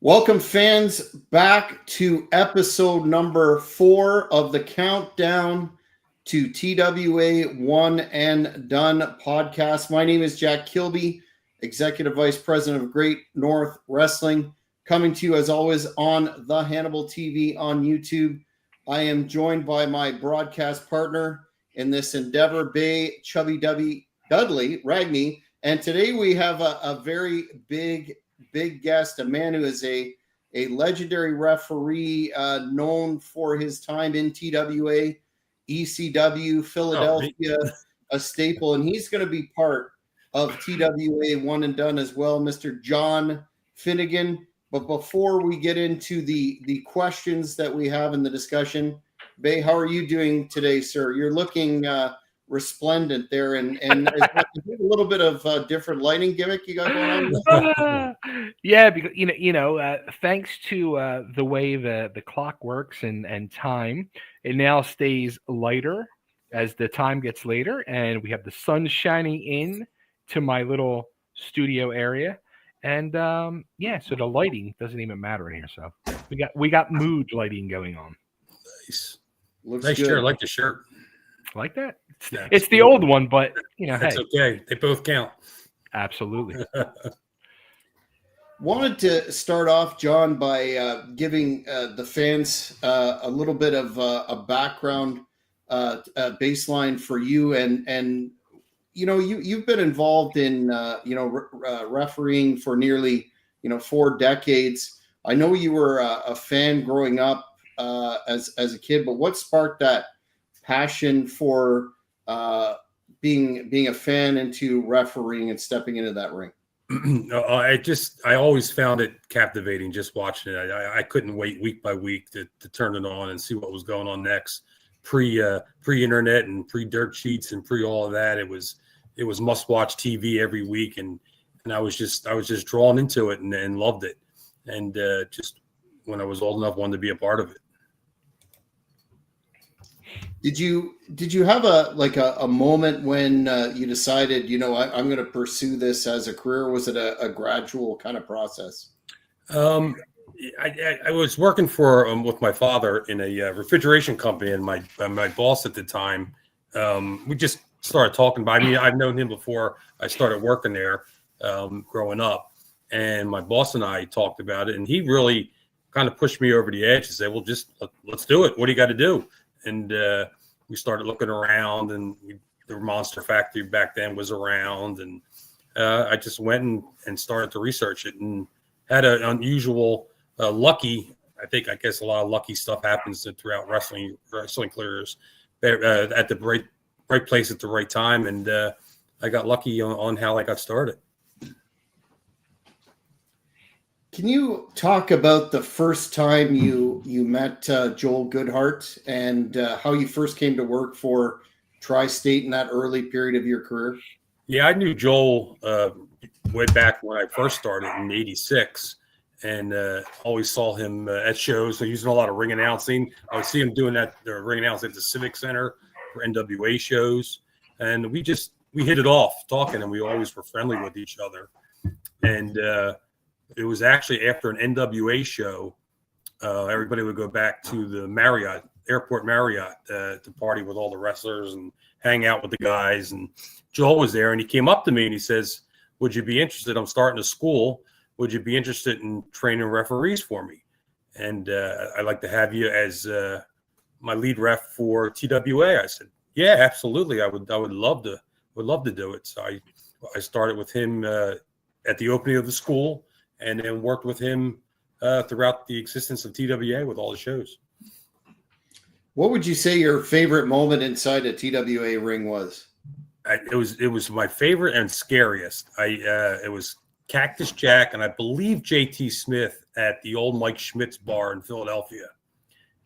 Welcome, fans, back to episode number 4 of the Countdown to TWA One and Done podcast. My name is Jack Kilby, Executive Vice President of Great North Wrestling, coming to you as always on the Hannibal TV on YouTube. I am joined by my broadcast partner in this endeavor, Bay Chubby Dudley Ragney, and today we have a very big guest, a man who is a legendary referee known for his time in TWA, ECW, Philadelphia, a staple, and he's going to be part of TWA One and Done as well, Mr. John Finegan. But before we get into the questions that we have in the discussion, Bay, how are you doing today, sir? You're looking resplendent there, and is a little bit of different lighting gimmick you got going on? Yeah, because thanks to the way the clock works and time, it now stays lighter as the time gets later, and we have the sun shining in to my little studio area, and so the lighting doesn't even matter in here. So we got mood lighting going on. Nice, Looks nice good. shirt. I like the shirt. Like that? Yeah, it's the old one, but it's okay. They both count. Absolutely. Wanted to start off, John, by giving the fans a little bit of a background baseline for you, and you've been involved in refereeing for nearly 4 decades. I know you were a fan growing up as a kid, but what sparked that passion for being a fan into refereeing and stepping into that ring? I always found it captivating just watching it. I couldn't wait week by week to turn it on and see what was going on next. Pre-internet and pre-dirt sheets and pre all of that, it was must watch TV every week, and I was just drawn into it and loved it, and just when I was old enough, wanted to be a part of it. Did you have a moment when you decided, I'm going to pursue this as a career? Was it a gradual kind of process? I was working with my father in a refrigeration company, and my boss at the time, we just started talking about. I mean, I've known him before I started working there, growing up, and my boss and I talked about it, and he really kind of pushed me over the edge and said, "Well, just let's do it. What do you got to do?" And we started looking around, and the Monster Factory back then was around, and I just went and started to research it, and had an unusual, lucky. I guess a lot of lucky stuff happens throughout wrestling careers, at the right place at the right time, and I got lucky on how I got started. Can you talk about the first time you met Joel Goodhart and how you first came to work for Tri-State in that early period of your career? Yeah, I knew Joel way back when I first started in '86, and always saw him at shows. So using a lot of ring announcing. I would see him doing the ring announcing at the Civic Center for NWA shows, and we hit it off talking, and we always were friendly with each other. And it was actually after an NWA show, everybody would go back to the Airport Marriott to party with all the wrestlers and hang out with the guys. And Joel was there, and he came up to me and he says, "Would you be interested? I'm starting a school. Would you be interested in training referees for me? And I'd like to have you as my lead ref for TWA." I said, "Yeah, absolutely. I would love to do it." So I started with him at the opening of the school, and then worked with him throughout the existence of TWA with all the shows. What would you say your favorite moment inside a TWA ring was? It was my favorite and scariest. It was Cactus Jack and I believe JT Smith at the old Mike Schmidt's bar in Philadelphia.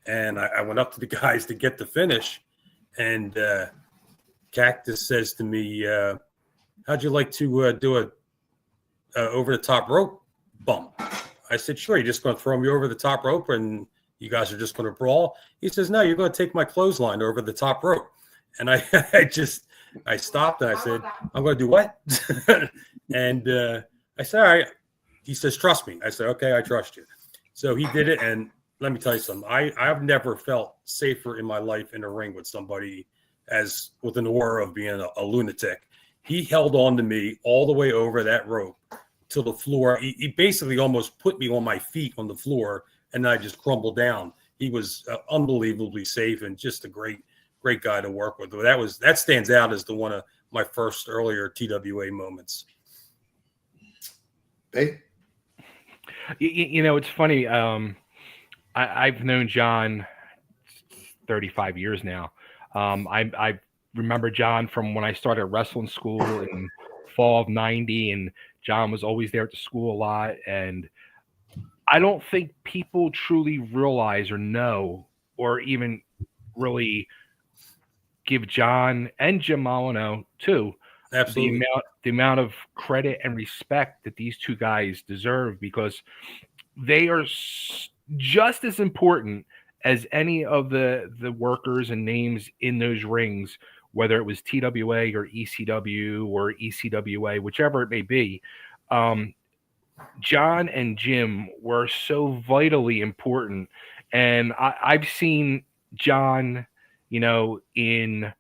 And I went up to the guys to get the finish, and Cactus says to me, "How'd you like to do a over the top rope bump?" I said, "Sure. You're just going to throw me over the top rope and you guys are just going to brawl?" He says, "No, you're going to take my clothesline over the top rope." And I stopped and I said, "I'm going to do what?" And I said, "All right, he says, trust me. I said, okay, I trust you. So he did it. And let me tell you something. I've never felt safer in my life in a ring with somebody as with an aura of being a lunatic. He held on to me all the way over that rope to the floor. He basically almost put me on my feet on the floor, and then I just crumbled down. He was unbelievably safe and just a great guy to work with. That stands out as one of my first earlier TWA moments. Hey, it's funny. I've known John 35 years now. I remember John from when I started wrestling school in fall of '90, and John was always there at the school a lot. And I don't think people truly realize or know or even really give John and Jim Molyneux too Absolutely. the amount of credit and respect that these two guys deserve, because they are just as important as any of the workers and names in those rings, whether it was TWA or ECW or ECWA, whichever it may be. John and Jim were so vitally important. And I've seen John, in,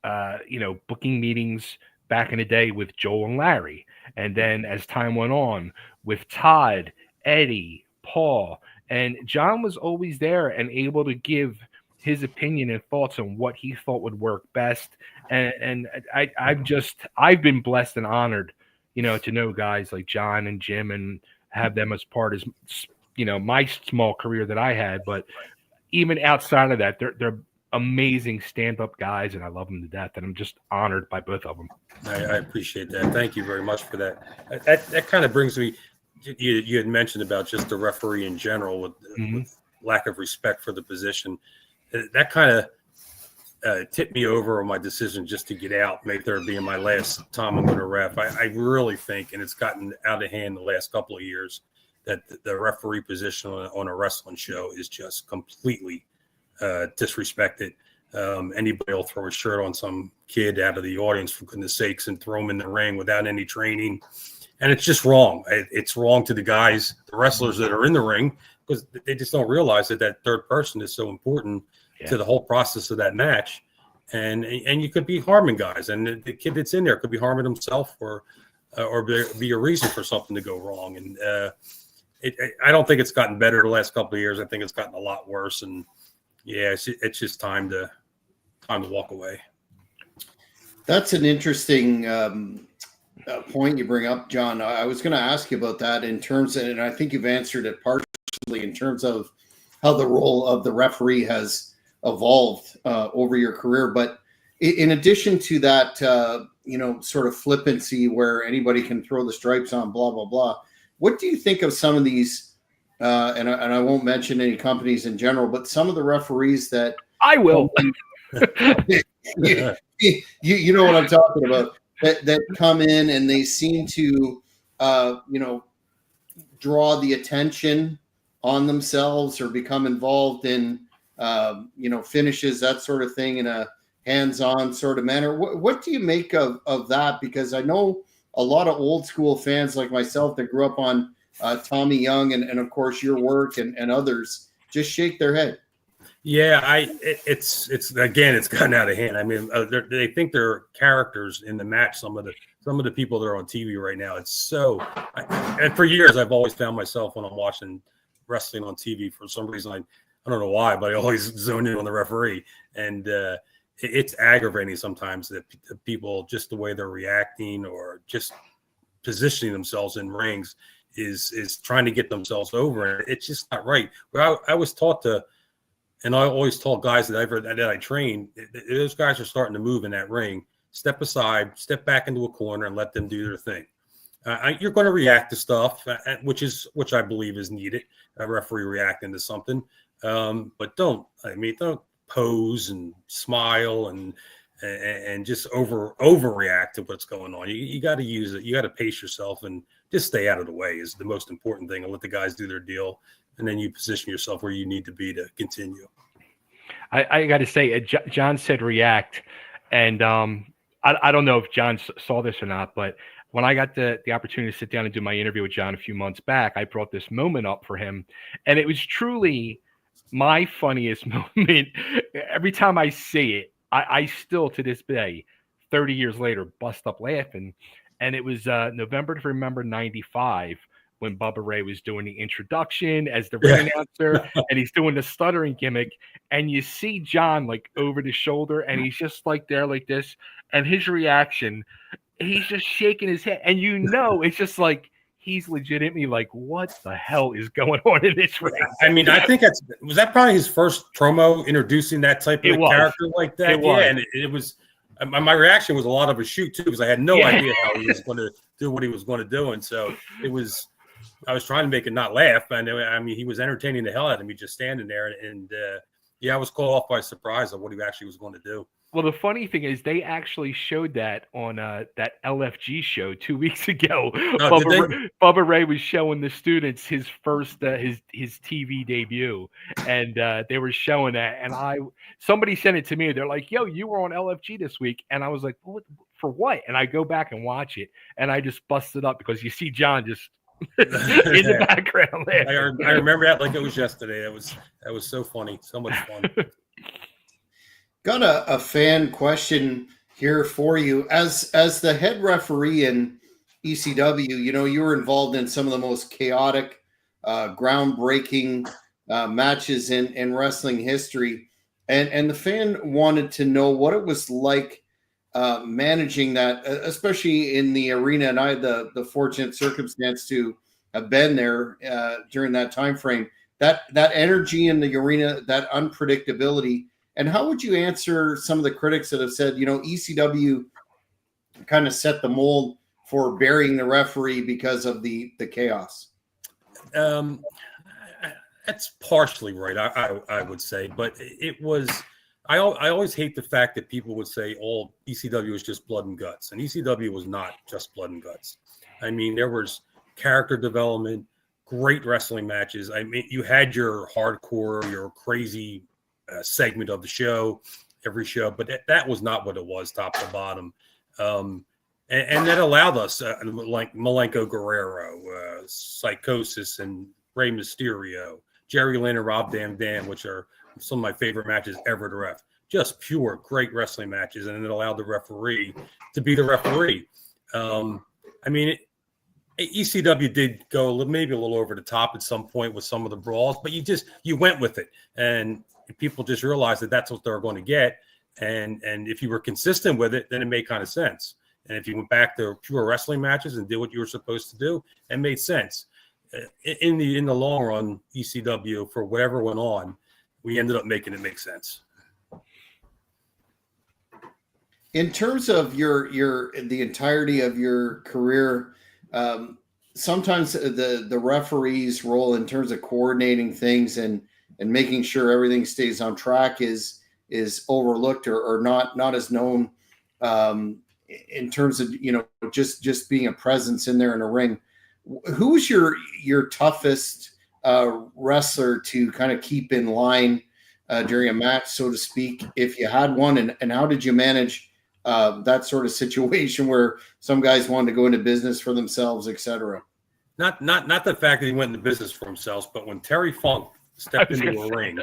booking meetings back in the day with Joel and Larry. And then as time went on with Todd, Eddie, Paul, and John was always there and able to give his opinion and thoughts on what he thought would work best. And I've been blessed and honored, to know guys like John and Jim and have them as part of, my small career that I had. But even outside of that, they're amazing stand-up guys, and I love them to death. And I'm just honored by both of them. I appreciate that. Thank you very much for that. That kind of brings me. You had mentioned about just the referee in general with lack of respect for the position. That kind of tipped me over on my decision just to get out, make there being my last time I'm going to ref. I really think, and it's gotten out of hand the last couple of years, that the referee position on a wrestling show is just completely disrespected. Anybody will throw a shirt on some kid out of the audience, for goodness sakes, and throw him in the ring without any training. And it's just wrong. It's wrong to the guys, the wrestlers that are in the ring, because they just don't realize that third person is so important to the whole process of that match. And you could be harming guys, and the kid that's in there could be harming himself or be a reason for something to go wrong. And I don't think it's gotten better the last couple of years. I think it's gotten a lot worse. And it's just time to walk away. that's an interesting point you bring up, John. I was going to ask you about that in terms of, and I think you've answered it partially in terms of how the role of the referee has evolved over your career. But in addition to that, sort of flippancy where anybody can throw the stripes on, blah, blah, blah. What do you think of some of these, and I won't mention any companies in general, but some of the referees that I will. you know what I'm talking about, that come in and they seem to, draw the attention on themselves or become involved in, finishes, that sort of thing in a hands-on sort of manner. What do you make of that? Because I know a lot of old school fans like myself that grew up on Tommy Young and of course your work and others just shake their head. Yeah, it's gotten out of hand. I mean, they think they're characters in the match. Some of the people that are on TV right now, it's so. And for years, I've always found myself when I'm watching wrestling on TV, for some reason, I don't know why, but I always zone in on the referee, and it's aggravating sometimes that people, just the way they're reacting or just positioning themselves in rings is trying to get themselves over, and it's just not right. Well, I was taught to. And I always told guys that I trained, those guys are starting to move in that ring. Step aside, step back into a corner, and let them do their thing. You're going to react to stuff, which I believe is needed. A referee reacting to something, but don't pose and smile and just overreact to what's going on. You got to use it. You got to pace yourself and just stay out of the way is the most important thing. And let the guys do their deal. And then you position yourself where you need to be to continue. I got to say, John said react. And I don't know if John saw this or not, but when I got the opportunity to sit down and do my interview with John a few months back, I brought this moment up for him, and it was truly my funniest moment. Every time I see it, I still to this day, 30 years later, bust up laughing. And it was November to Remember '95 when Bubba Ray was doing the introduction as the ring announcer, and he's doing the stuttering gimmick, and you see John like over the shoulder, and he's just like there like this, and his reaction, he's just shaking his head, and it's just like he's legitimately like, what the hell is going on in this ring? I mean, I think was that probably his first promo introducing that type of character like that. And it was. My reaction was a lot of a shoot too, because I had no idea how he was going to do what he was going to do, and so it was. I was trying to make it not laugh, and I mean, he was entertaining the hell out of me just standing there, and I was caught off by surprise of what he actually was going to do. Well, the funny thing is they actually showed that on that LFG show 2 weeks ago. Bubba Ray was showing the students his first his TV debut, and they were showing that. And somebody sent it to me. They're like, "Yo, you were on LFG this week," and I was like, "What for? What?" And I go back and watch it, and I just busted up because you see John just in the background. I remember that like it was yesterday. That was so funny, so much fun. Got a fan question here for you. As the head referee in ECW, you were involved in some of the most chaotic, groundbreaking matches in wrestling history. And the fan wanted to know what it was like managing that, especially in the arena. And I had the fortunate circumstance to have been there during that time frame. That energy in the arena, that unpredictability. And how would you answer some of the critics that have said, ECW kind of set the mold for burying the referee because of the chaos? That's partially right, I would say, but it was. I always hate the fact that people would say, "Oh, ECW is just blood and guts," and ECW was not just blood and guts. I mean, there was character development, great wrestling matches. I mean, you had your hardcore, your crazy segment of the show, every show, but that was not what it was, top to bottom. And that allowed us, like Malenko Guerrero, Psychosis, and Rey Mysterio, Jerry Lynn and Rob Van Dam, which are some of my favorite matches ever to ref. Just pure, great wrestling matches, and it allowed the referee to be the referee. I mean, ECW did go maybe a little over the top at some point with some of the brawls, but you went with it, and people just realized that that's what they're going to get. And if you were consistent with it, then it made kind of sense. And if you went back to pure wrestling matches and did what you were supposed to do, it made sense. In the long run, ECW, for whatever went on, we ended up making it make sense. In terms of the entirety of your career, sometimes the referee's role in terms of coordinating things and making sure everything stays on track is overlooked or not as known in terms of just being a presence in there in a ring. Who's your toughest wrestler to kind of keep in line during a match, so to speak, if you had one, and how did you manage that sort of situation where some guys wanted to go into business for themselves, etc.? Not the fact that he went into business for himself, but when Terry Funk stepped into a ring,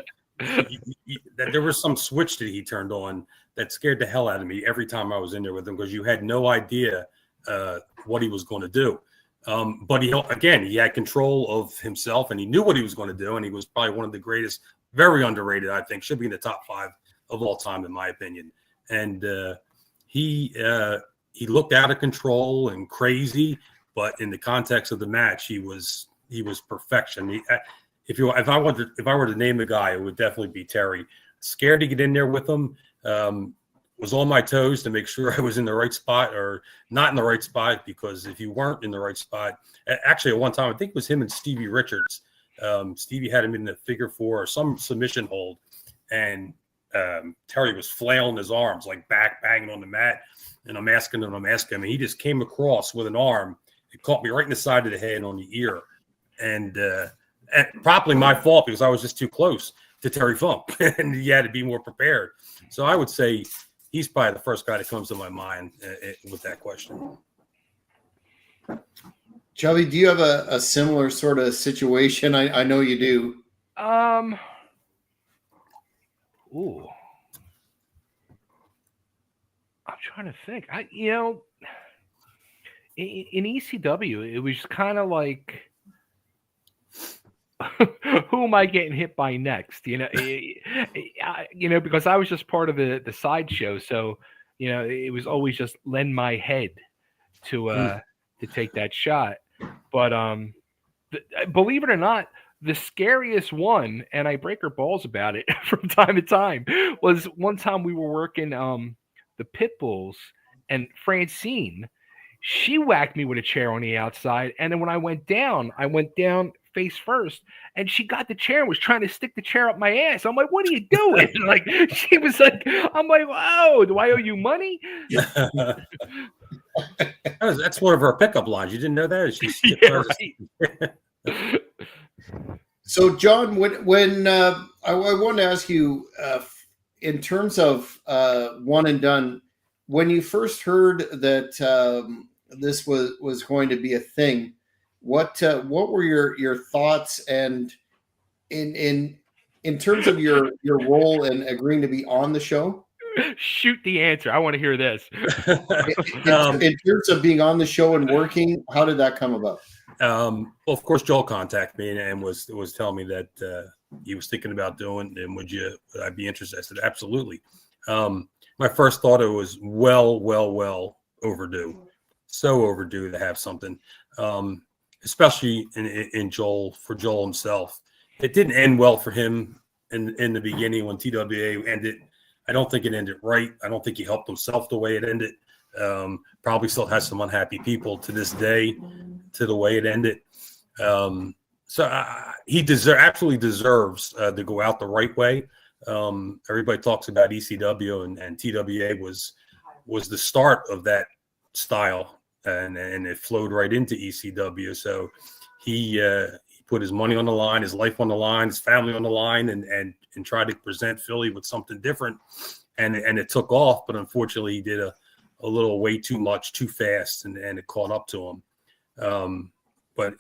there was some switch that he turned on that scared the hell out of me every time I was in there with him, because you had no idea what he was going to do. But he had control of himself, and he knew what he was going to do, and he was probably one of the greatest, very underrated, I think, should be in the top 5 of all time, in my opinion. And he looked out of control and crazy, but in the context of the match, he was perfection. If I were to name the guy, it would definitely be Terry. Scared to get in there with him. Was on my toes to make sure I was in the right spot or not in the right spot, because if you weren't in the right spot, actually at one time, I think it was him and Stevie Richards. Stevie had him in the figure 4 or some submission hold, and Terry was flailing his arms, like back banging on the mat, and I'm asking him, and he just came across with an arm. It caught me right in the side of the head on the ear, and probably my fault because I was just too close to Terry Funk, and he had to be more prepared. So I would say he's probably the first guy that comes to my mind with that question. Chubby, do you have a similar sort of situation? I know you do. Ooh. I'm trying to think. In ECW, it was kind of like, who am I getting hit by next? Because I was just part of the sideshow, so it was always just lend my head to take that shot. But believe it or not, the scariest one, and I break her balls about it from time to time, was one time we were working the pit bulls, and Francine, she whacked me with a chair on the outside, and then when I went down face first, and she got the chair and was trying to stick the chair up my ass. I'm like, what are you doing? Like, she was like, I'm like, oh, do I owe you money? That's one of her pickup lines. You didn't know that? She Right. So, John, when I want to ask you, in terms of one and done, when you first heard that this was going to be a thing, what were your thoughts, and in terms of your role in agreeing to be on the show? Shoot the answer. I want to hear this. In terms of being on the show and working, how did that come about? Well, of course, Joel contacted me and was telling me that he was thinking about doing, and would I be interested? I said, absolutely. My first thought, it was well overdue. So overdue to have something, especially in Joel, for Joel himself. It didn't end well for him in the beginning when TWA ended. I don't think it ended right. I don't think he helped himself the way it ended. Probably still has some unhappy people to this day to the way it ended. So he absolutely deserves to go out the right way. Everybody talks about ECW, and TWA was the start of that style, and it flowed right into ECW. So he put his money on the line, his life on the line, his family on the line, and tried to present Philly with something different. And it took off, but unfortunately he did a little way too much, too fast, and it caught up to him. But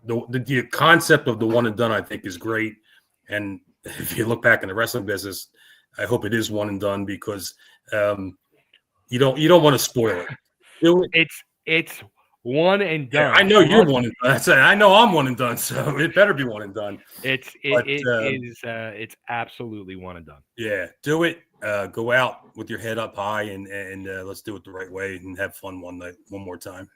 the concept of the one and done, I think, is great. And if you look back in the wrestling business, I hope it is one and done, because you don't want to spoil it. It's one and done. Yeah, I know you're one and done. I know I'm one and done, so it better be one and done. It's absolutely one and done. Yeah, do it. Go out with your head up high, and let's do it the right way and have fun one more time.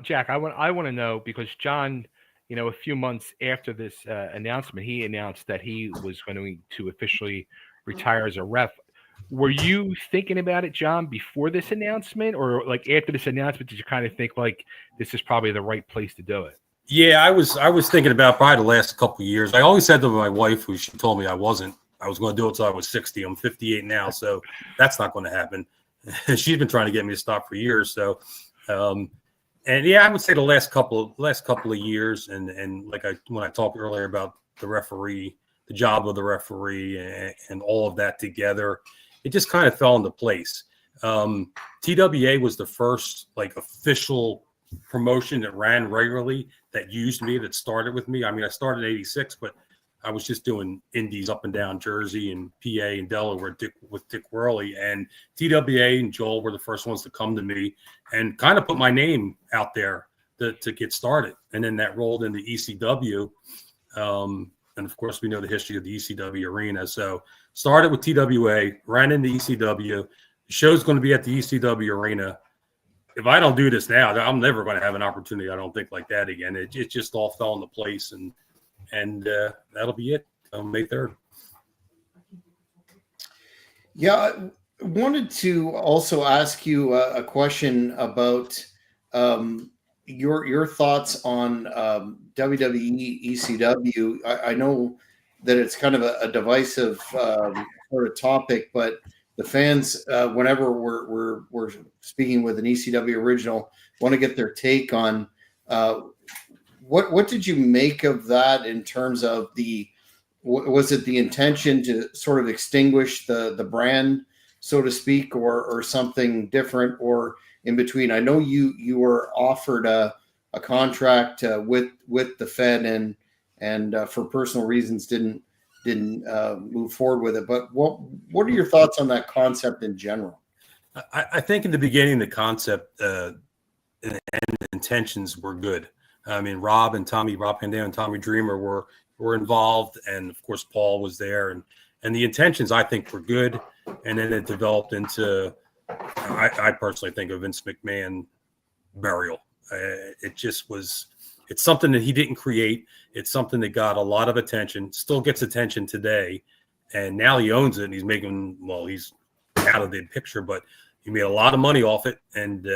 Jack, I want to know, because John, a few months after this announcement, he announced that he was going to officially retire as a ref. Were you thinking about it, John, before this announcement, or like after this announcement, did you kind of think like this is probably the right place to do it? Yeah, I was thinking about probably the last couple of years. I always said to my wife, who she told me I was going to do it until I was 60. I'm 58 now, so that's not going to happen. She's been trying to get me to stop for years. So, and yeah, I would say the last couple of years, and like when I talked earlier about the referee, the job of the referee, and all of that together, it just kind of fell into place. TWA was the first like official promotion that ran regularly, that used me, that started with me. I mean, I started in '86, but I was just doing indies up and down Jersey and PA and Delaware with Dick Worley, and TWA and Joel were the first ones to come to me and kind of put my name out there to get started. And then that rolled into ECW. And of course, we know the history of the ECW arena. So started with TWA, ran into ECW. The show's going to be at the ECW arena. If I don't do this now, I'm never going to have an opportunity, I don't think, like that again. It just all fell into place, and that'll be it on May 3rd. Yeah, I wanted to also ask you a question about your thoughts on WWE ECW. I know that it's kind of a divisive sort of topic, but the fans, whenever we're speaking with an ECW original, want to get their take on what did you make of that in terms of was it the intention to sort of extinguish the brand so to speak, or something different, or in between? I know you were offered a contract with the Fed, and for personal reasons didn't move forward with it. But what are your thoughts on that concept in general? I think in the beginning, the concept and intentions were good. I mean, Rob Pandeo and Tommy Dreamer were involved, and of course Paul was there, and the intentions I think were good, and then it developed into I personally think of Vince McMahon burial. It just was. It's something that he didn't create. It's something that got a lot of attention, still gets attention today, and now he owns it, and he's making, well, he's out of the picture, but he made a lot of money off it, and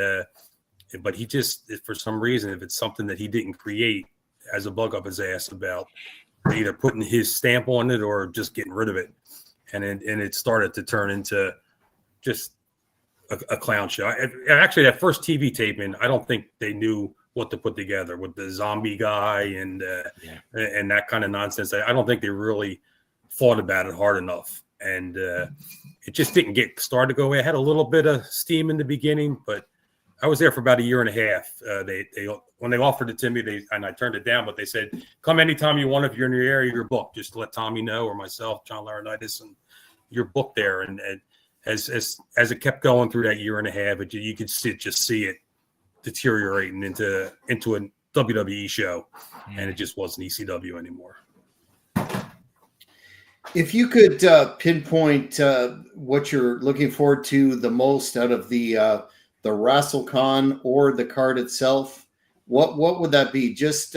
but he just, for some reason, if it's something that he didn't create, has a bug up his ass about either putting his stamp on it or just getting rid of it, and it started to turn into just a clown show. Actually, that first TV taping, I don't think they knew what to put together with the zombie guy and that kind of nonsense. I don't think they really thought about it hard enough, and it just didn't get started to go away. It had a little bit of steam in the beginning, but I was there for about a year and a half. They when they offered it to me, and I turned it down, but they said, come anytime you want. If you're in your area, you're booked. Just let Tommy know, or myself, John Laurinaitis, and you're booked there. And as it kept going through that year and a half, you could see it deteriorating into a WWE show, and it just wasn't ECW anymore. If you could pinpoint what you're looking forward to the most out of the WrestleCon or the card itself, what would that be? Just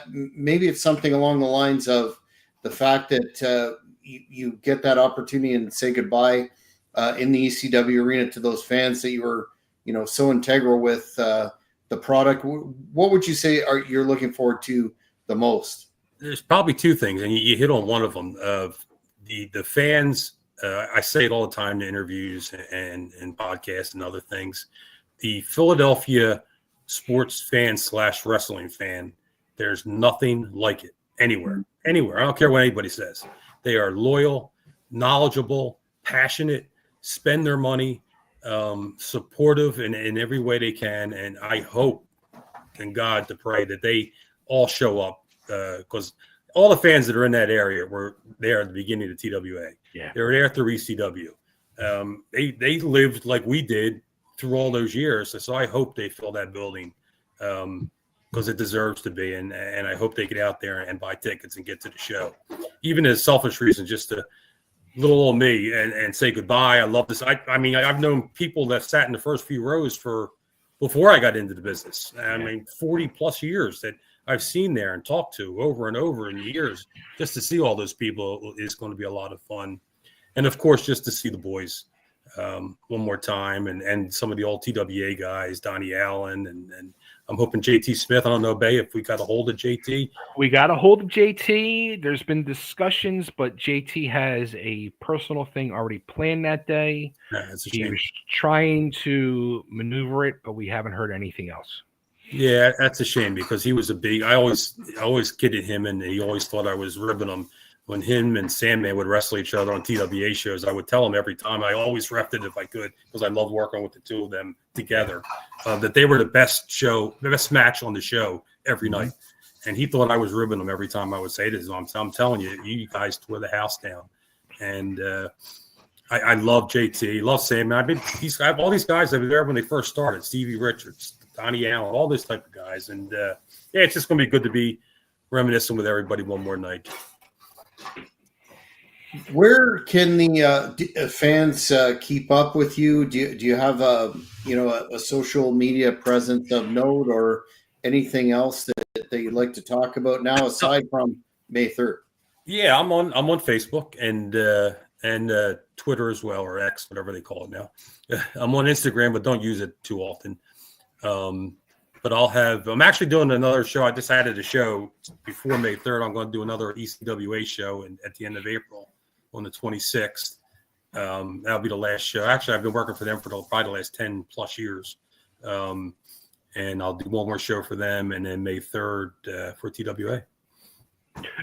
maybe it's something along the lines of the fact that you get that opportunity and say goodbye in the ECW arena to those fans that you were, so integral with the product. What would you say you're looking forward to the most? There's probably two things, and you hit on one of them. The fans, I say it all the time in interviews and podcasts and other things. The Philadelphia sports fan / wrestling fan, there's nothing like it anywhere. I don't care what anybody says. They are loyal, knowledgeable, passionate, spend their money, supportive in every way they can. And I hope in God to pray that they all show up, because all the fans that are in that area were there at the beginning of the TWA. Yeah. They were there through ECW. They lived like we did through all those years. So I hope they fill that building, because it deserves to be. And I hope they get out there and buy tickets and get to the show. Even as selfish reasons, just to little old me and say goodbye. I love this. I mean, I've known people that sat in the first few rows before I got into the business. I mean, 40 plus years that I've seen there and talked to over and over in years. Just to see all those people is going to be a lot of fun. And of course, just to see the boys one more time, and some of the old TWA guys, Donnie Allen, and I'm hoping JT Smith. I don't know, Bay, if we got a hold of JT. We got a hold of JT. There's been discussions, but JT has a personal thing already planned that day. That's a He shame. was trying to maneuver it, but we haven't heard anything else. Yeah, that's a shame, because he was I always kidded him, and he always thought I was ribbing him. When him and Sandman would wrestle each other on TWA shows, I would tell him every time. I always repped it if I could, because I loved working with the two of them together, that they were the best match on the show every night. And he thought I was ribbing him every time I would say this. I'm telling you, you guys tore the house down. And I love JT, love Sandman. I have all these guys that were there when they first started: Stevie Richards, Donnie Allen, all this type of guys. And it's just going to be good to be reminiscing with everybody one more night. Where can the fans keep up with you? Do you have a social media presence of note, or anything else that you'd like to talk about now aside from May 3rd? Yeah, I'm on Facebook and Twitter as well, or X, whatever they call it now. I'm on Instagram, but don't use it too often. But I'm actually doing another show. I just added a show before May 3rd. I'm going to do another ECWA show at the end of April on the 26th. That'll be the last show. Actually, I've been working for them for probably the last 10 plus years. And I'll do one more show for them, and then May 3rd for TWA.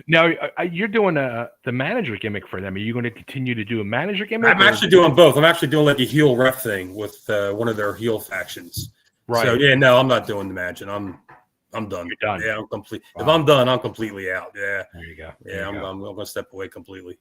Now you're doing the manager gimmick for them. Are you going to continue to do a manager gimmick? I'm actually doing both. I'm actually doing like a heel ref thing with one of their heel factions. Right. So yeah, no, I'm not doing the managing. I'm done. You're done. Yeah, I'm complete. Wow. If I'm done, I'm completely out. Yeah. There you go. Yeah, I'm going to step away completely.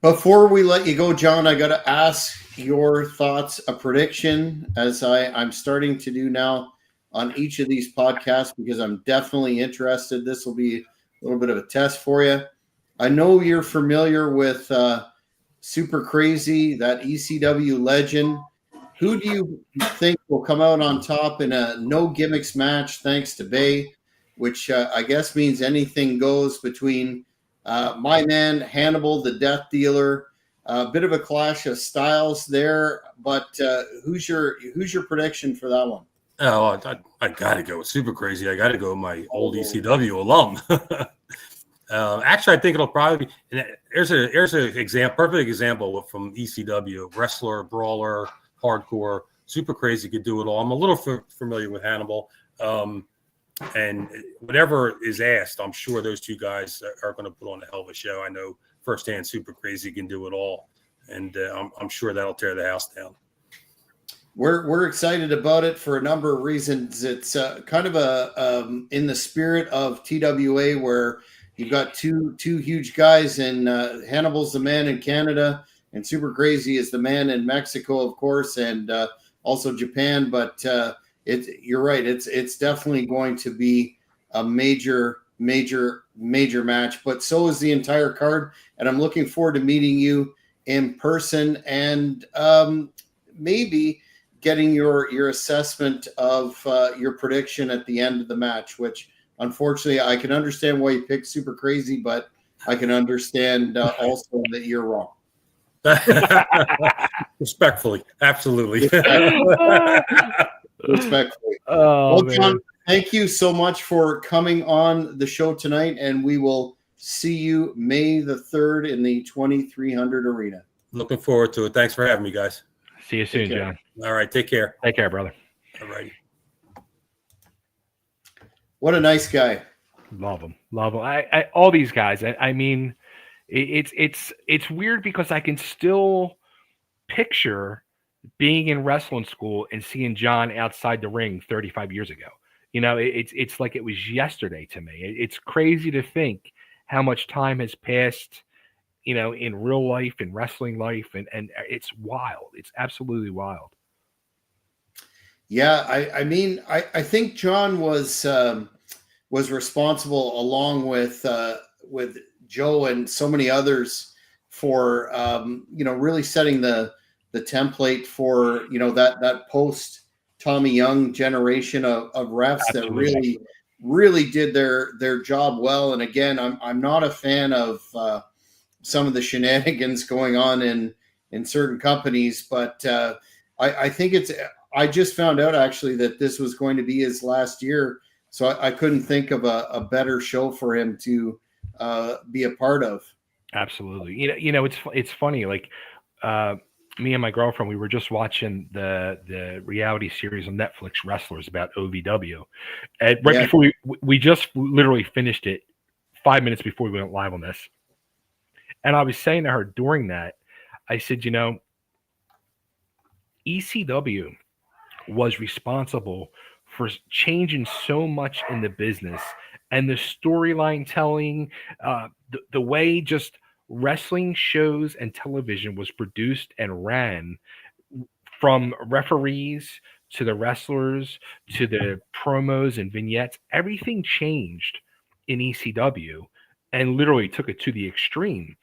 Before we let you go, John, I got to ask your thoughts, a prediction, as I'm starting to do now on each of these podcasts, because I'm definitely interested. This will be a little bit of a test for you. I know you're familiar with Super Crazy, that ECW legend. Who do you think will come out on top in a no gimmicks match thanks to Bay, which I guess means anything goes between my man Hannibal, the Death Dealer? A bit of a clash of styles there, but who's your prediction for that one? Oh, I got to go with Super Crazy. I got to go with my old ECW alum. Actually, I think it'll probably be. Here's an example, perfect example from ECW: wrestler, brawler, hardcore. Super Crazy could do it all. I'm a little familiar with Hannibal, and whatever is asked, I'm sure those two guys are going to put on a hell of a show. I know firsthand Super Crazy can do it all, and I'm sure that'll tear the house down. We're excited about it for a number of reasons. It's kind of a in the spirit of TWA, where you've got two huge guys, and Hannibal's the man in Canada, and Super Crazy is the man in Mexico, of course, and also Japan. But you're right. It's definitely going to be a major match. But so is the entire card, and I'm looking forward to meeting you in person, and maybe getting your assessment of your prediction at the end of the match, which unfortunately I can understand why you picked Super Crazy, but I can understand also that you're wrong. Respectfully. Absolutely. Respectfully. Oh, well, John, thank you so much for coming on the show tonight, and we will see you May the 3rd in the 2300 arena. Looking forward to it. Thanks for having me, guys. See you soon, John. All right. Take care. Take care, brother. All right. What a nice guy. Love him. I all these guys. I mean, it's weird because I can still picture being in wrestling school and seeing John outside the ring 35 years ago. You know, it's like it was yesterday to me. It's crazy to think how much time has passed, you know, in real life, in wrestling life, and it's wild. It's absolutely wild. Yeah, I mean, I think John was responsible, along with Joe and so many others, for really setting the template for that post Tommy Young generation of refs. Absolutely. That really did their job well. And again, I'm not a fan of some of the shenanigans going on in certain companies, but I think I just found out actually that this was going to be his last year, so I couldn't think of a better show for him to be a part of. Absolutely. It's funny. Like me and my girlfriend, we were just watching the reality series on Netflix, Wrestlers, about OVW, and before we just literally finished it 5 minutes before we went live on this. And I was saying to her during that, I said, ECW was responsible for changing so much in the business, and the storyline telling, the way just wrestling shows and television was produced and ran, from referees to the wrestlers to the promos and vignettes. Everything changed in ECW and literally took it to the extreme.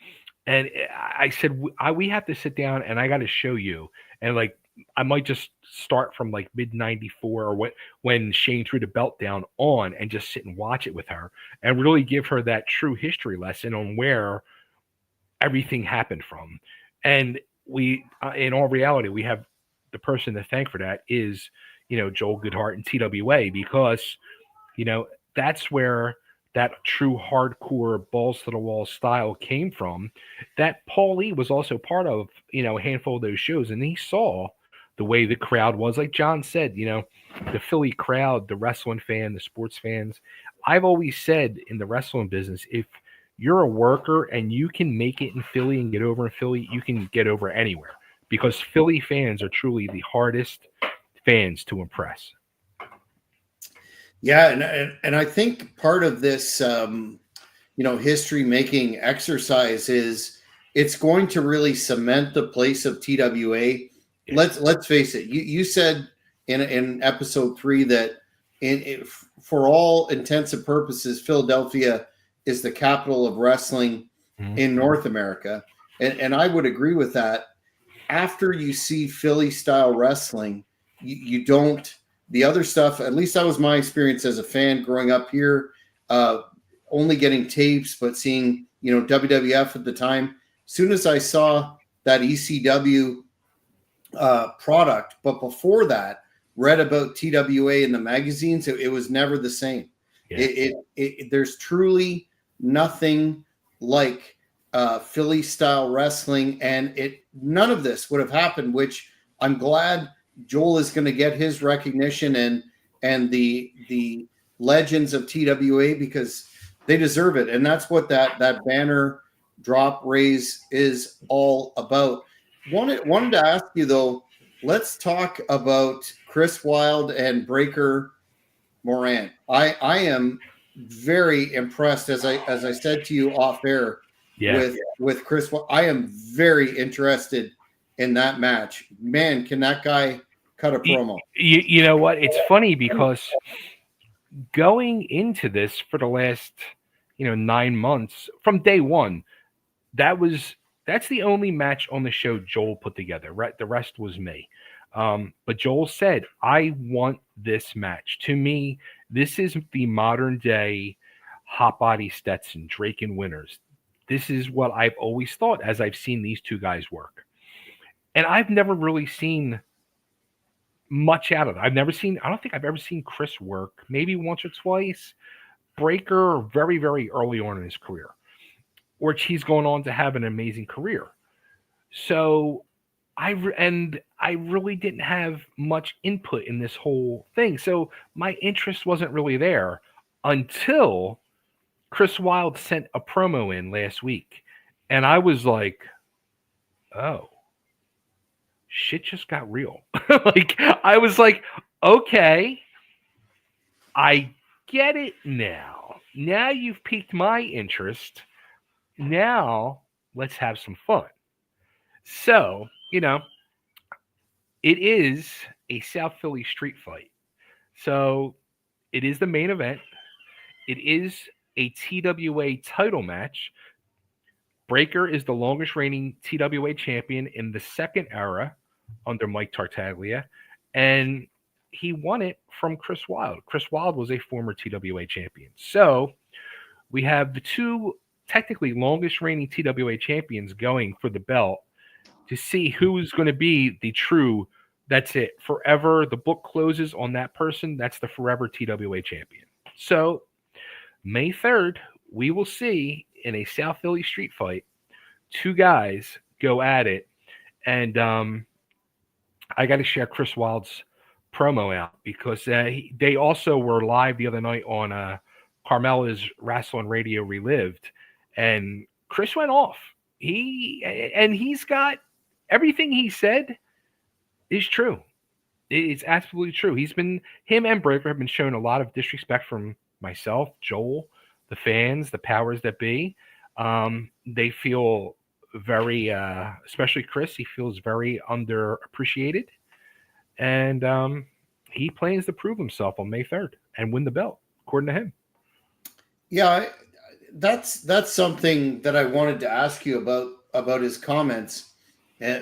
And I said, we have to sit down and I got to show you. And like, I might just start from like mid '94 or when Shane threw the belt down on, and just sit and watch it with her and really give her that true history lesson on where everything happened from. And we, in all reality, we have the person to thank for that is, Joel Goodhart and TWA, because, that's where that true hardcore balls to the wall style came from. That Paul Lee was also part of, a handful of those shows, and he saw the way the crowd was. Like John said, the Philly crowd, the wrestling fan, the sports fans, I've always said in the wrestling business, if you're a worker and you can make it in Philly and get over in Philly, you can get over anywhere, because Philly fans are truly the hardest fans to impress. Yeah, and I think part of this history making exercise is it's going to really cement the place of TWA. Yeah. Let's face it. You said in episode 3 that for all intents and purposes, Philadelphia is the capital of wrestling in North America, and I would agree with that. After you see Philly style wrestling, you don't. The other stuff, at least that was my experience as a fan growing up here, only getting tapes, but seeing, WWF at the time. As soon as I saw that ECW product, but before that, read about TWA in the magazines, it was never the same. Yeah. There's truly nothing like Philly style wrestling, and none of this would have happened, which I'm glad Joel is going to get his recognition and the legends of TWA, because they deserve it. And that's what that banner drop raise is all about. Wanted to ask you though, let's talk about Chris Wilde and Breaker Moran. I am very impressed, as I said to you off air, with Chris. I am very interested in that match. Man, can that guy cut a promo? You know what? It's funny because going into this for the last 9 months from day one, that's the only match on the show Joel put together. Right, the rest was me. But Joel said, "I want this match. To me, this is the modern day Hot Body Stetson, Drake and Winners. This is what I've always thought as I've seen these two guys work." And I've never really seen much out of it. I don't think I've ever seen Chris work, maybe once or twice. Breaker, very, very early on in his career, which he's going on to have an amazing career. So I really didn't have much input in this whole thing. So my interest wasn't really there until Chris Wilde sent a promo in last week. And I was like, oh, shit just got real. I was like, okay, I get it now. Now you've piqued my interest. Now let's have some fun. So, it is a South Philly street fight. So it is the main event. It is a TWA title match. Breaker is the longest reigning TWA champion in the second era under Mike Tartaglia, and he won it from Chris Wilde. Chris Wilde was a former TWA champion. So we have the two technically longest reigning TWA champions going for the belt to see who's going to be the true, that's it, forever. The book closes on that person. That's the forever TWA champion. So May 3rd, we will see in a South Philly street fight, two guys go at it. And I got to share Chris Wilde's promo out because they also were live the other night on Carmela's Wrestling Radio Relived, and Chris went off. He's got everything he said is true. It's absolutely true. Him and Breaker have been shown a lot of disrespect from myself, Joel, the fans, the powers that be. They feel very, especially Chris, he feels very underappreciated. And he plans to prove himself on May 3rd and win the belt, according to him. Yeah, that's something that I wanted to ask you about his comments,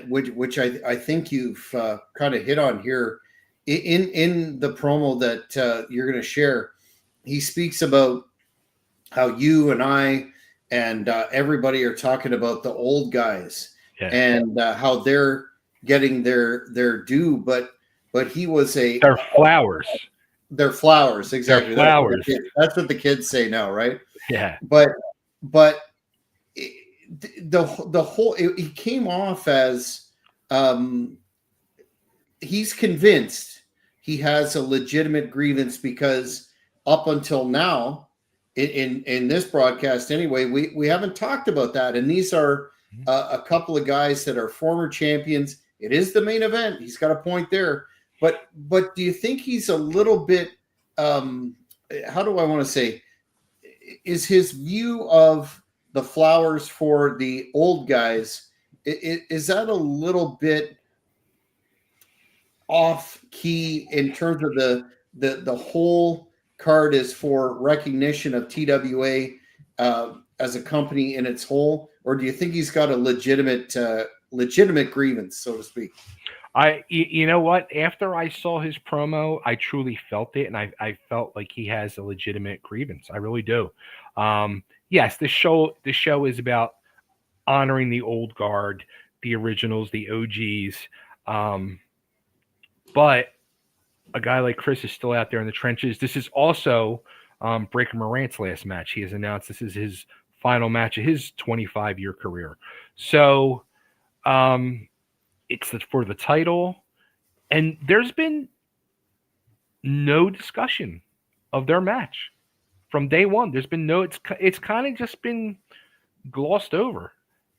which I think you've kind of hit on here. In the promo that you're going to share, he speaks about how you and I and everybody are talking about the old guys and how they're getting their due, but he was they're flowers. They're flowers, exactly. They're flowers. That's what the kids say now, right? Yeah. But the whole he came off as he's convinced he has a legitimate grievance because up until now in this broadcast anyway, we haven't talked about that. And these are a couple of guys that are former champions. It is the main event. He's got a point there. But do you think he's a little bit, how do I want to say, is his view of the flowers for the old guys, is that a little bit off key in terms of the whole card is for recognition of TWA as a company in its whole, or do you think he's got a legitimate grievance, so to speak? You know what? After I saw his promo, I truly felt it, and I felt like he has a legitimate grievance. I really do. Yes, the show is about honoring the old guard, the originals, the OGs. But a guy like Chris is still out there in the trenches. This is also Breaker Morant's last match. He has announced this is his final match of his 25-year career. So it's for the title. And there's been no discussion of their match from day one. There's been no, it's kind of just been glossed over.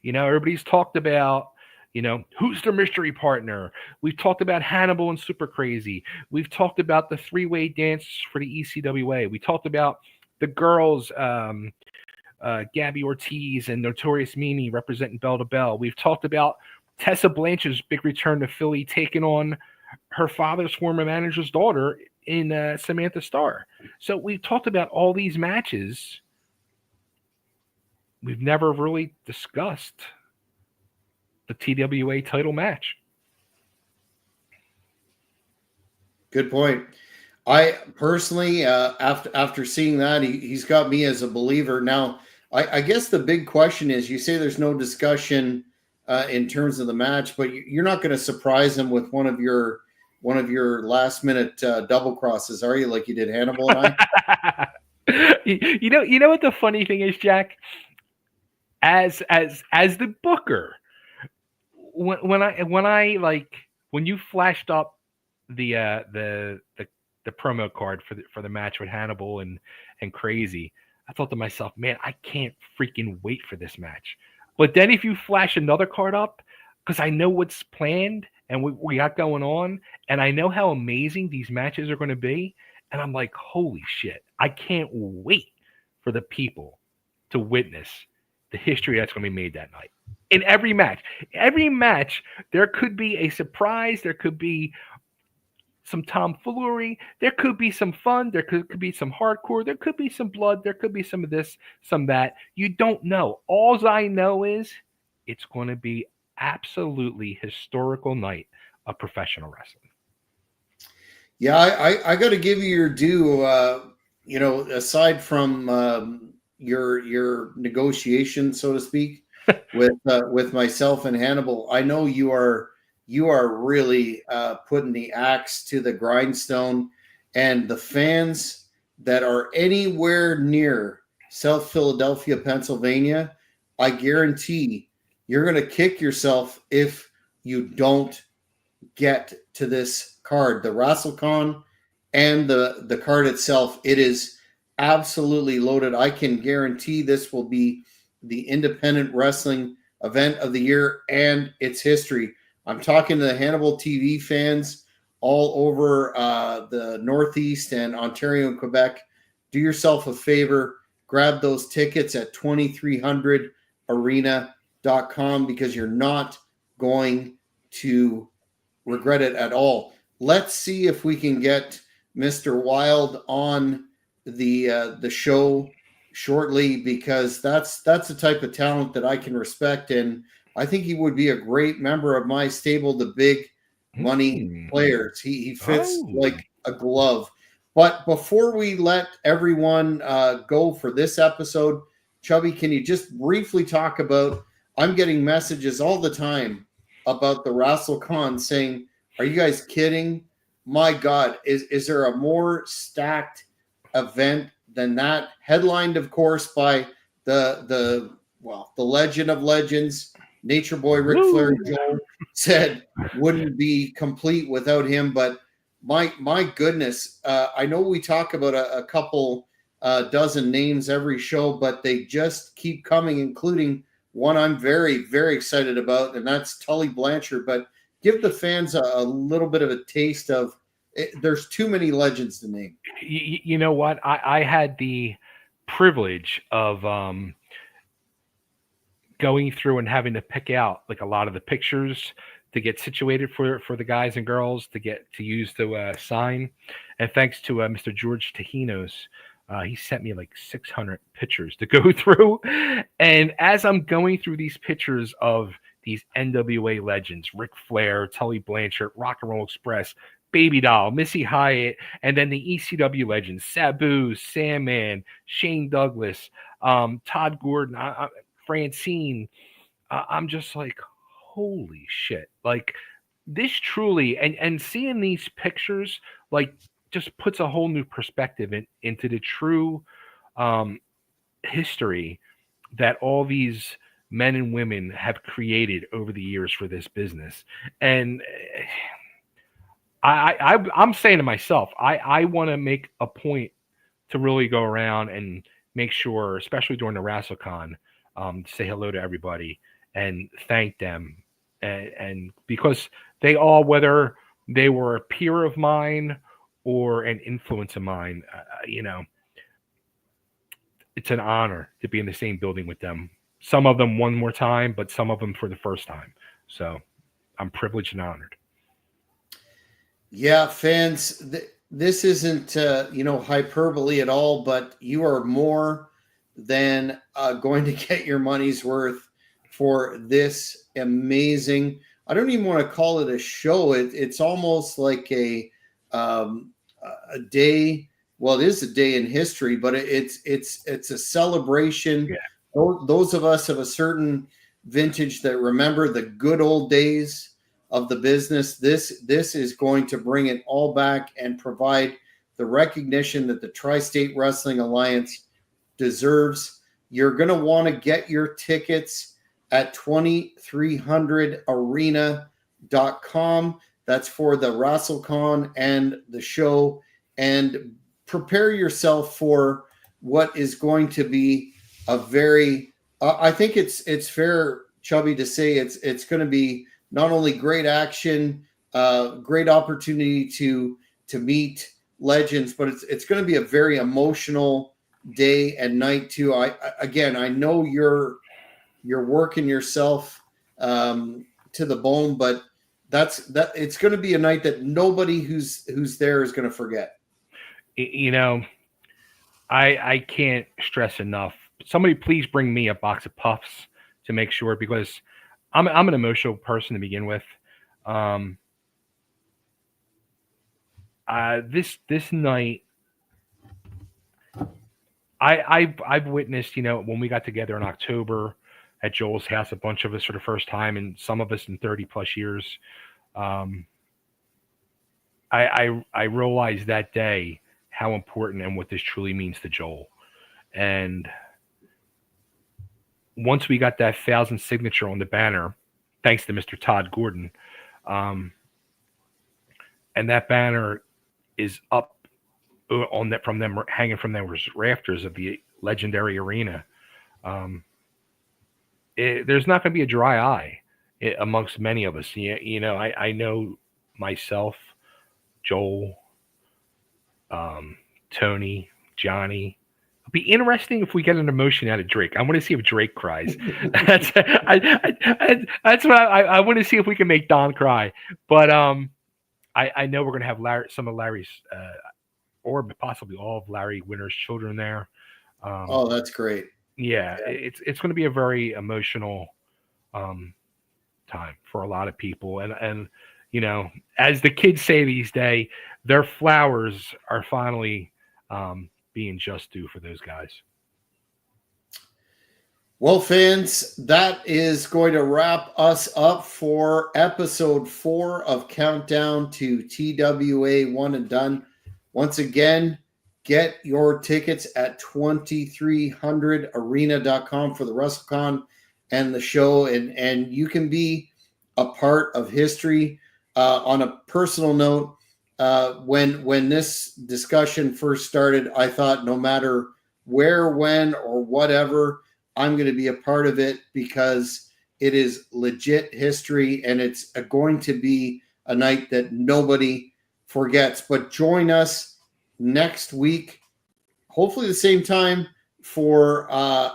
You know, everybody's talked about, you know, who's their mystery partner? We've talked about Hannibal and Super Crazy. We've talked about the three-way dance for the ECWA. We talked about the girls, Gabby Ortiz and Notorious Mimi representing Bell to Bell. We've talked about Tessa Blanchard's big return to Philly, taking on her father's former manager's daughter in Samantha Starr. So we've talked about all these matches. We've never really discussed the TWA title match. Good point. I personally, after seeing that, he's got me as a believer. Now, I guess the big question is, you say there's no discussion in terms of the match, but you're not going to surprise him with one of your last minute double crosses, are you? Like you did Hannibal and I. you know what the funny thing is, Jack? As the booker, when you flashed up the promo card for the match with Hannibal and Crazy, I thought to myself, man, I can't freaking wait for this match. But then if you flash another card up, because I know what's planned and we got going on, and I know how amazing these matches are going to be, and I'm like, holy shit, I can't wait for the people to witness the history that's going to be made that night. In every match, there could be a surprise. There could be some tomfoolery. There could be some fun. There could be some hardcore. There could be some blood. There could be some of this, some that. You don't know. All I know is it's going to be absolutely historical night of professional wrestling. Yeah, I got to give you your due. Aside from your negotiation, so to speak, with myself and Hannibal, I know you are really putting the axe to the grindstone, and the fans that are anywhere near South Philadelphia, Pennsylvania, I guarantee you're going to kick yourself if you don't get to this card, the WrestleCon and the card itself. It is absolutely loaded. I can guarantee this will be the independent wrestling event of the year and its history. I'm talking to the Hannibal TV fans all over the Northeast and Ontario and Quebec. Do yourself a favor, grab those tickets at 2300arena.com, because you're not going to regret it at all. Let's see if we can get Mr. Wild on the show shortly, because that's the type of talent that I can respect, and I think he would be a great member of my stable, the big money players. He fits like a glove. But before we let everyone go for this episode, Chubby, can you just briefly talk about, I'm getting messages all the time about the WrestleCon saying, are you guys kidding? My God, is there a more stacked event than that? Headlined, of course, by the legend of legends, Nature Boy Ric Flair. Joel said wouldn't be complete without him. But my goodness, I know we talk about a couple dozen names every show, but they just keep coming, including one I'm very, very excited about, and that's Tully Blanchard. But give the fans a little bit of a taste of it. There's too many legends to name. You know what? I had the privilege of going through and having to pick out like a lot of the pictures to get situated for the guys and girls to get to use the sign. And thanks to Mr. George Tajinos, he sent me like 600 pictures to go through. And as I'm going through these pictures of these NWA legends, Ric Flair, Tully Blanchard, Rock and Roll Express, Baby Doll, Missy Hyatt, and then the ECW legends, Sabu, Sandman, Shane Douglas, Todd Gordon, Francine, I'm just like, holy shit. Like, this truly, and seeing these pictures, like, just puts a whole new perspective into the true history that all these men and women have created over the years for this business. And I'm saying to myself, I want to make a point to really go around and make sure, especially during the WrestleCon, say hello to everybody and thank them. And because they all, whether they were a peer of mine or an influence of mine, it's an honor to be in the same building with them. Some of them one more time, but some of them for the first time. So I'm privileged and honored. Yeah, fans, this isn't, hyperbole at all, but you are more than going to get your money's worth for this amazing, I don't even want to call it a show. It's almost like a day. Well, it is a day in history, but it's a celebration. Yeah. Those of us of a certain vintage that remember the good old days of the business, this is going to bring it all back and provide the recognition that the Tri-State Wrestling Alliance deserves. You're going to want to get your tickets at 2300arena.com. That's for the WrestleCon and the show. And prepare yourself for what is going to be a very, I think it's fair, Chubby, to say it's going to be not only great action, great opportunity to meet legends, but it's going to be a very emotional day and night too. I know you're working yourself to the bone, but it's going to be a night that nobody who's there is going to forget. I can't stress enough. Somebody please bring me a box of puffs to make sure, because I'm an emotional person to begin with. This night, I've witnessed, when we got together in October at Joel's house, a bunch of us for the first time, and some of us in 30 plus years. I realized that day how important and what this truly means to Joel. And once we got that 1,000 signature on the banner, thanks to Mr. Todd Gordon, and that banner is up on that from them, hanging from them rafters of the legendary arena. There's not going to be a dry eye amongst many of us. I know myself, Joel, Tony, Johnny. It'll be interesting if we get an emotion out of Drake. I want to see if Drake cries. That's what I want to see, if we can make Don cry. But I know we're going to have some of Larry's, or possibly all of Larry Winter's children there. Oh, that's great. Yeah, it's going to be a very emotional time for a lot of people. And as the kids say these days, their flowers are finally being just due for those guys. Well, fans, that is going to wrap us up for episode 4 of Countdown to TWA One and Done. Once again, get your tickets at 2300arena.com for the WrestleCon and the show, and you can be a part of history. On a personal note, when this discussion first started, I thought no matter where, when, or whatever, I'm going to be a part of it because it is legit history and it's going to be a night that nobody forgets. But join us next week, hopefully the same time for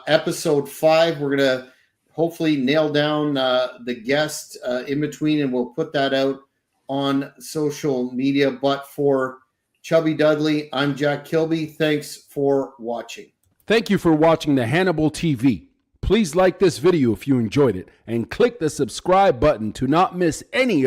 episode 5. We're going to hopefully nail down the guest in between, and we'll put that out on social media. But for Chubby Dudley, I'm Jack Kilby. Thanks for watching. Thank you for watching the Hannibal TV. Please like this video if you enjoyed it and click the subscribe button to not miss any of